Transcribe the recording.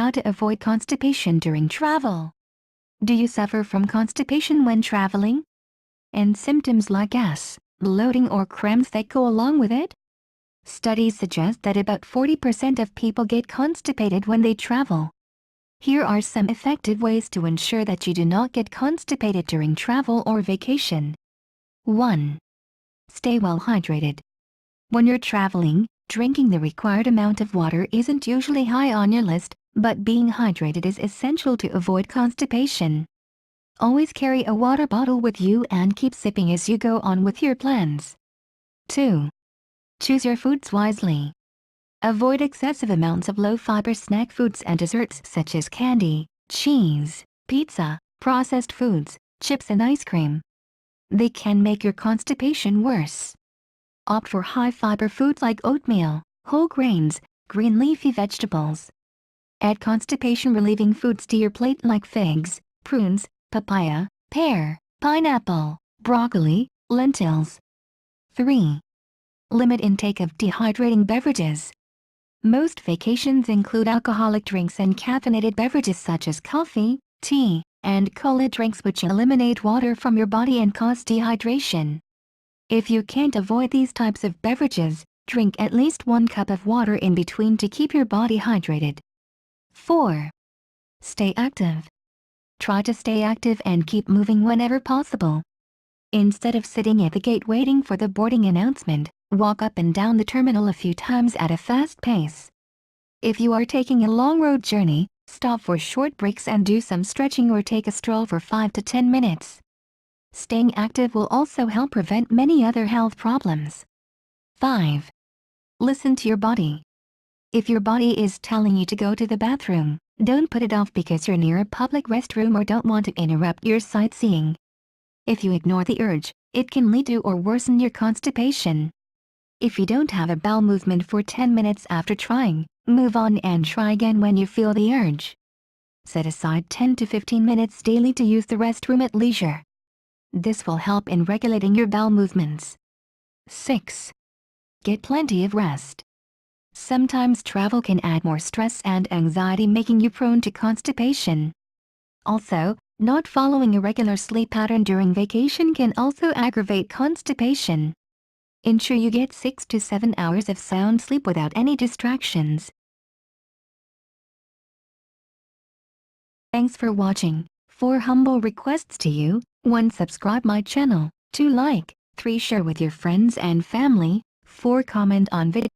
how to avoid constipation during travel. Do you suffer from constipation when traveling? And symptoms like gas, bloating or cramps that go along with it? Studies suggest that about 40% of people get constipated when they travel. Here are some effective ways to ensure that you do not get constipated during travel or vacation. 1. Stay well hydrated. When you're traveling, drinking the required amount of water isn't usually high on your list, but being hydrated is essential to avoid constipation. Always carry a water bottle with you and keep sipping as you go on with your plans. 2. Choose your foods wisely. Avoid excessive amounts of low-fiber snack foods and desserts such as candy, cheese, pizza, processed foods, chips and ice cream. They can make your constipation worse. Opt for high-fiber foods like oatmeal, whole grains, green leafy vegetables. Add constipation-relieving foods to your plate like figs, prunes, papaya, pear, pineapple, broccoli, lentils. 3. Limit intake of dehydrating beverages. Most vacations include alcoholic drinks and caffeinated beverages such as coffee, tea, and cola drinks which eliminate water from your body and cause dehydration. If you can't avoid these types of beverages, drink at least 1 cup of water in between to keep your body hydrated. 4. Stay active. Try to stay active and keep moving whenever possible. Instead of sitting at the gate waiting for the boarding announcement, walk up and down the terminal a few times at a fast pace. If you are taking a long road journey, stop for short breaks and do some stretching or take a stroll for 5 to 10 minutes. Staying active will also help prevent many other health problems. 5. Listen to your body. If your body is telling you to go to the bathroom, don't put it off because you're near a public restroom or don't want to interrupt your sightseeing. If you ignore the urge, it can lead to or worsen your constipation. If you don't have a bowel movement for 10 minutes after trying, move on and try again when you feel the urge. Set aside 10 to 15 minutes daily to use the restroom at leisure. This will help in regulating your bowel movements. 6. Get plenty of rest. Sometimes travel can add more stress and anxiety, making you prone to constipation. Also, not following a regular sleep pattern during vacation can also aggravate constipation. Ensure you get 6 to 7 hours of sound sleep without any distractions. Thanks for watching. 4 humble requests to you: 1. Subscribe my channel. 2. Like. 3. Share with your friends and family. 4. Comment on video.